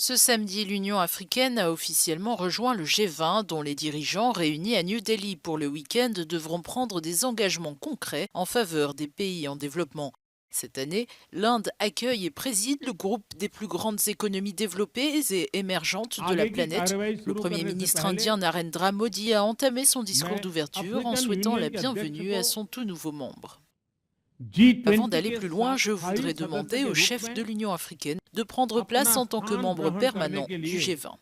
Ce samedi, l'Union africaine a officiellement rejoint le G20, dont les dirigeants réunis à New Delhi pour le week-end devront prendre des engagements concrets en faveur des pays en développement. Cette année, l'Inde accueille et préside le groupe des plus grandes économies développées et émergentes de la आगे की planète. कार्रवाई Le शुरू Premier करने से ministre पहले indien Narendra Modi a entamé son मैं discours d'ouverture en African souhaitant union la के अध्यक्ष bienvenue को à son tout nouveau membre. जी Avant ट्वेंटी d'aller के plus loin, je स्थायी voudrais सदस्य demander के au रूप chef में de l'Union africaine de prendre place अपना en tant que स्थान membre ग्रहण करने permanent के du लिए G20.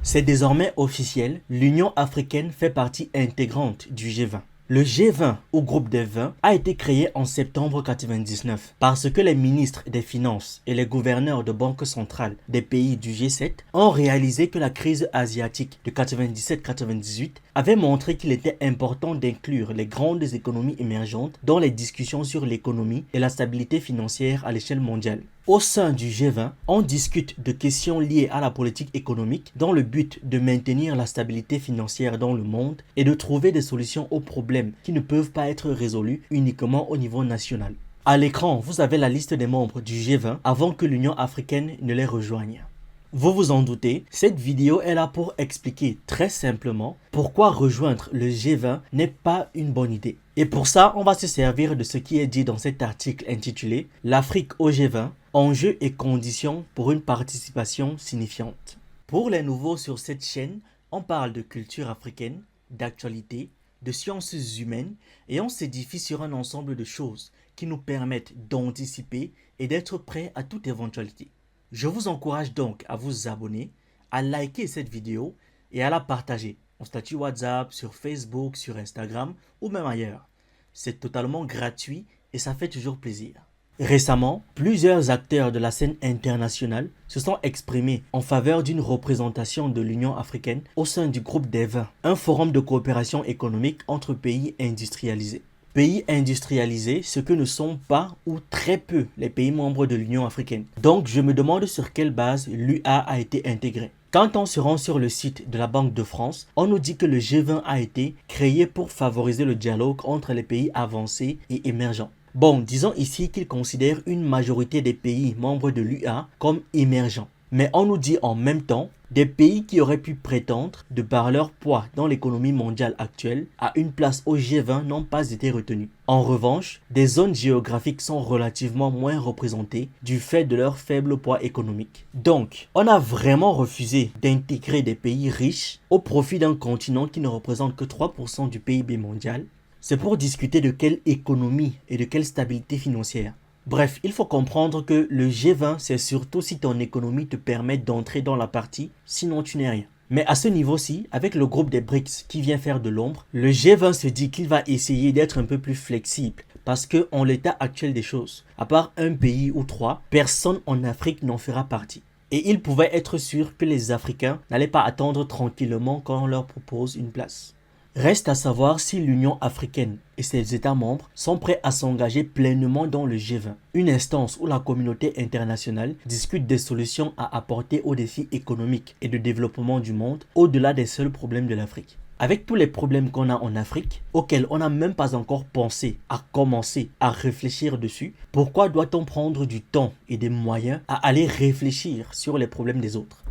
C'est désormais officiel, l'Union africaine fait partie intégrante du G20. Le G20, ou groupe des 20, a été créé en septembre 1999 parce que les ministres des Finances et les gouverneurs de banques centrales des pays du G7 ont réalisé que la crise asiatique de 97-98 avait montré qu'il était important d'inclure les grandes économies émergentes dans les discussions sur l'économie et la stabilité financière à l'échelle mondiale. Au sein du G20, on discute de questions liées à la politique économique dans le but de maintenir la stabilité financière dans le monde et de trouver des solutions aux problèmes qui ne peuvent pas être résolus uniquement au niveau national. À l'écran, vous avez la liste des membres du G20 avant que l'Union africaine ne les rejoigne. Vous vous en doutez, cette vidéo est là pour expliquer très simplement pourquoi rejoindre le G20 n'est pas une bonne idée. Et pour ça, on va se servir de ce qui est dit dans cet article intitulé « L'Afrique au G20, enjeux et conditions pour une participation signifiante ». Pour les nouveaux sur cette chaîne, on parle de culture africaine, d'actualité, de sciences humaines et on s'édifie sur un ensemble de choses qui nous permettent d'anticiper et d'être prêts à toute éventualité. Je vous encourage donc à vous abonner, à liker cette vidéo et à la partager en statut WhatsApp, sur Facebook, sur Instagram ou même ailleurs. C'est totalement gratuit et ça fait toujours plaisir. Récemment, plusieurs acteurs de la scène internationale se sont exprimés en faveur d'une représentation de l'Union africaine au sein du groupe des 20, un forum de coopération économique entre pays industrialisés. Pays industrialisés, ce que ne sont pas ou très peu les pays membres de l'Union africaine. Donc je me demande sur quelle base l'UA a été intégrée. Quand on se rend sur le site de la Banque de France, on nous dit que le G20 a été créé pour favoriser le dialogue entre les pays avancés et émergents. Bon, disons ici qu'ils considèrent une majorité des pays membres de l'UA comme émergents. Mais on nous dit en même temps des pays qui auraient pu prétendre, de par leur poids dans l'économie mondiale actuelle, à une place au G20 n'ont pas été retenus. En revanche, des zones géographiques sont relativement moins représentées du fait de leur faible poids économique. Donc, on a vraiment refusé d'intégrer des pays riches au profit d'un continent qui ne représente que 3% du PIB mondial. C'est pour discuter de quelle économie et de quelle stabilité financière. Bref, il faut comprendre que le G20, c'est surtout si ton économie te permet d'entrer dans la partie, sinon tu n'es rien. Mais à ce niveau-ci, avec le groupe des BRICS qui vient faire de l'ombre, le G20 se dit qu'il va essayer d'être un peu plus flexible. Parce que en l'état actuel des choses, à part un pays ou trois, personne en Afrique n'en fera partie. Et ils pouvaient être sûrs que les Africains n'allaient pas attendre tranquillement quand on leur propose une place. Reste à savoir si l'Union africaine et ses États membres sont prêts à s'engager pleinement dans le G20, une instance où la communauté internationale discute des solutions à apporter aux défis économiques et de développement du monde au-delà des seuls problèmes de l'Afrique. Avec tous les problèmes qu'on a en Afrique, auxquels on n'a même pas encore pensé à commencer à réfléchir dessus, pourquoi doit-on prendre du temps et des moyens à aller réfléchir sur les problèmes des autres ?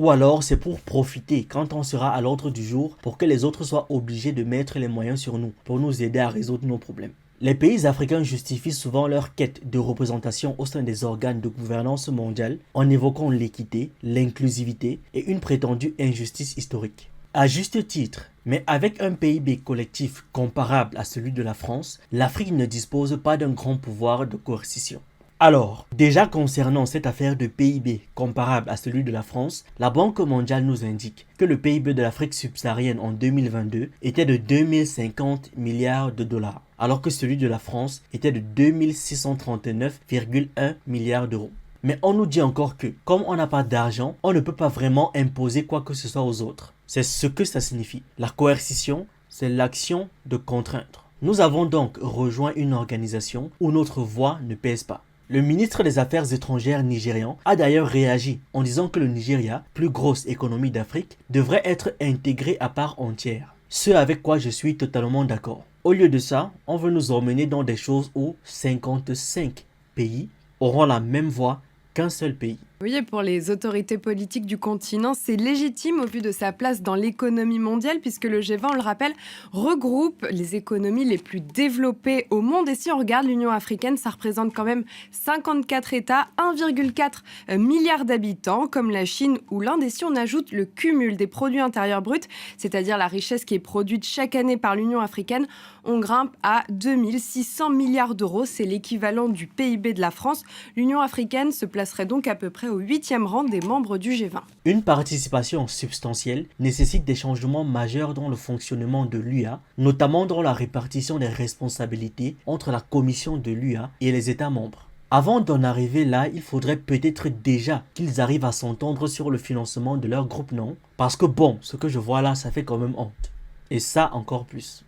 Ou alors c'est pour profiter quand on sera à l'ordre du jour pour que les autres soient obligés de mettre les moyens sur nous pour nous aider à résoudre nos problèmes. Les pays africains justifient souvent leur quête de représentation au sein des organes de gouvernance mondiale en évoquant l'équité, l'inclusivité et une prétendue injustice historique. À juste titre, mais avec un PIB collectif comparable à celui de la France, l'Afrique ne dispose pas d'un grand pouvoir de coercition. Alors, déjà concernant cette affaire de PIB comparable à celui de la France, la Banque mondiale nous indique que le PIB de l'Afrique subsaharienne en 2022 était de 2050 milliards de dollars, alors que celui de la France était de 2639,1 milliards d'euros. Mais on nous dit encore que, comme on n'a pas d'argent, on ne peut pas vraiment imposer quoi que ce soit aux autres. C'est ce que ça signifie. La coercition, c'est l'action de contraindre. Nous avons donc rejoint une organisation où notre voix ne pèse pas. Le ministre des Affaires étrangères nigérian a d'ailleurs réagi en disant que le Nigeria, plus grosse économie d'Afrique, devrait être intégré à part entière. Ce avec quoi je suis totalement d'accord. Au lieu de ça, on veut nous emmener dans des choses où 55 pays auront la même voix qu'un seul pays. Oui, et pour les autorités politiques du continent, c'est légitime au vu de sa place dans l'économie mondiale, puisque le G20, on le rappelle, regroupe les économies les plus développées au monde. Et si on regarde l'Union africaine, ça représente quand même 54 États, 1,4 milliard d'habitants, comme la Chine ou l'Inde. Et si on ajoute le cumul des produits intérieurs bruts, c'est-à-dire la richesse qui est produite chaque année par l'Union africaine, on grimpe à 2600 milliards d'euros. C'est l'équivalent du PIB de la France. L'Union africaine se placerait donc à peu près au 8e rang des membres du G20. Une participation substantielle nécessite des changements majeurs dans le fonctionnement de l'UA, notamment dans la répartition des responsabilités entre la commission de l'UA et les États membres. Avant d'en arriver là, il faudrait peut-être déjà qu'ils arrivent à s'entendre sur le financement de leur groupe, non? Parce que bon, ce que je vois là, ça fait quand même honte. Et ça encore plus.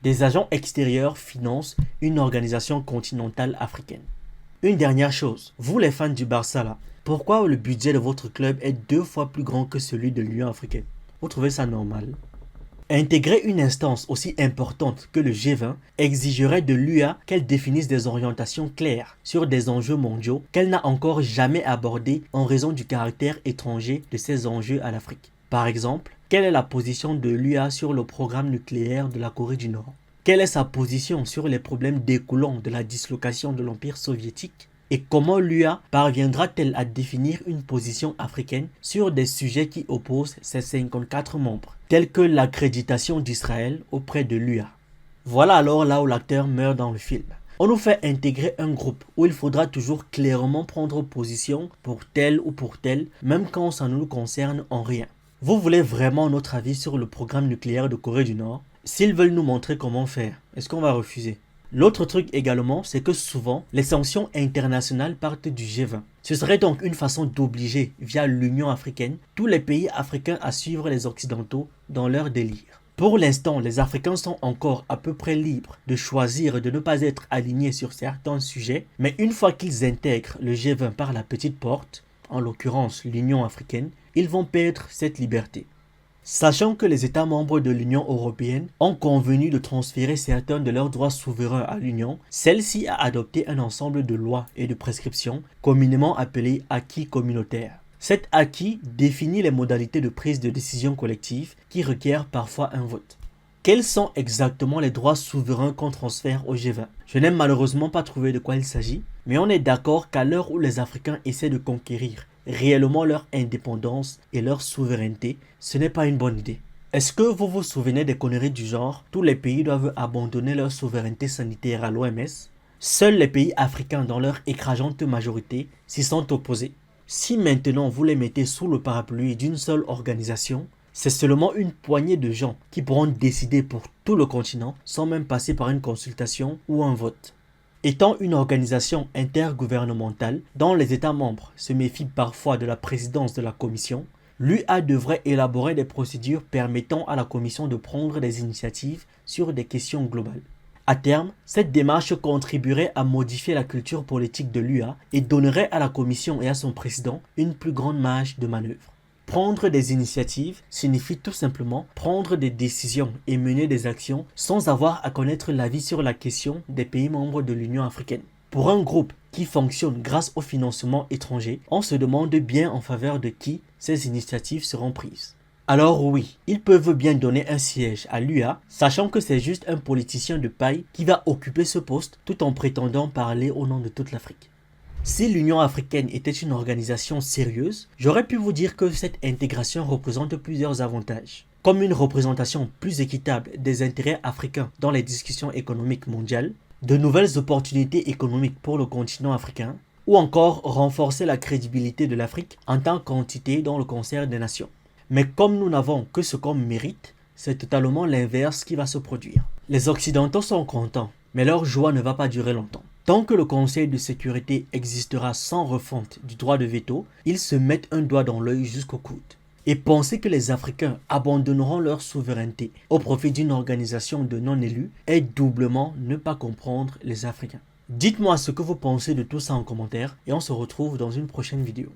Des agents extérieurs financent une organisation continentale africaine. Une dernière chose, vous les fans du Barça là, pourquoi le budget de votre club est 2 fois plus grand que celui de l'Union africaine? Vous trouvez ça normal? Intégrer une instance aussi importante que le G20 exigerait de l'UA qu'elle définisse des orientations claires sur des enjeux mondiaux qu'elle n'a encore jamais abordés en raison du caractère étranger de ces enjeux à l'Afrique. Par exemple, quelle est la position de l'UA sur le programme nucléaire de la Corée du Nord? Quelle est sa position sur les problèmes découlant de la dislocation de l'Empire soviétique? Et comment l'UA parviendra-t-elle à définir une position africaine sur des sujets qui opposent ses 54 membres, tels que l'accréditation d'Israël auprès de l'UA? Voilà alors là où l'acteur meurt dans le film. On nous fait intégrer un groupe où il faudra toujours clairement prendre position pour tel ou pour tel, même quand ça ne nous concerne en rien. Vous voulez vraiment notre avis sur le programme nucléaire de Corée du Nord? S'ils veulent nous montrer comment faire, est-ce qu'on va refuser? L'autre truc également, c'est que souvent, les sanctions internationales partent du G20. Ce serait donc une façon d'obliger, via l'Union africaine, tous les pays africains à suivre les Occidentaux dans leur délire. Pour l'instant, les Africains sont encore à peu près libres de choisir de ne pas être alignés sur certains sujets, mais une fois qu'ils intègrent le G20 par la petite porte, en l'occurrence l'Union africaine, ils vont perdre cette liberté. Sachant que les États membres de l'Union européenne ont convenu de transférer certains de leurs droits souverains à l'Union, celle-ci a adopté un ensemble de lois et de prescriptions communément appelés acquis communautaires. Cet acquis définit les modalités de prise de décision collective qui requièrent parfois un vote. Quels sont exactement les droits souverains qu'on transfère au G20? Je n'ai malheureusement pas trouvé de quoi il s'agit, mais on est d'accord qu'à l'heure où les Africains essaient de conquérir réellement leur indépendance et leur souveraineté, ce n'est pas une bonne idée. Est-ce que vous vous souvenez des conneries du genre tous les pays doivent abandonner leur souveraineté sanitaire à l'OMS? Seuls les pays africains dans leur écrasante majorité s'y sont opposés. Si maintenant vous les mettez sous le parapluie d'une seule organisation, c'est seulement une poignée de gens qui pourront décider pour tout le continent sans même passer par une consultation ou un vote. Étant une organisation intergouvernementale dont les États membres se méfient parfois de la présidence de la Commission, l'UA devrait élaborer des procédures permettant à la Commission de prendre des initiatives sur des questions globales. À terme, cette démarche contribuerait à modifier la culture politique de l'UA et donnerait à la Commission et à son président une plus grande marge de manœuvre. Prendre des initiatives signifie tout simplement prendre des décisions et mener des actions sans avoir à connaître l'avis sur la question des pays membres de l'Union africaine. Pour un groupe qui fonctionne grâce au financement étranger, on se demande bien en faveur de qui ces initiatives seront prises. Alors oui, ils peuvent bien donner un siège à l'UA, sachant que c'est juste un politicien de paille qui va occuper ce poste tout en prétendant parler au nom de toute l'Afrique. Si l'Union africaine était une organisation sérieuse, j'aurais pu vous dire que cette intégration représente plusieurs avantages. Comme une représentation plus équitable des intérêts africains dans les discussions économiques mondiales, de nouvelles opportunités économiques pour le continent africain, ou encore renforcer la crédibilité de l'Afrique en tant qu'entité dans le concert des nations. Mais comme nous n'avons que ce qu'on mérite, c'est totalement l'inverse qui va se produire. Les Occidentaux sont contents, mais leur joie ne va pas durer longtemps. Tant que le Conseil de sécurité existera sans refonte du droit de veto, ils se mettent un doigt dans l'œil jusqu'au coude. Et penser que les Africains abandonneront leur souveraineté au profit d'une organisation de non-élus est doublement ne pas comprendre les Africains. Dites-moi ce que vous pensez de tout ça en commentaire et on se retrouve dans une prochaine vidéo.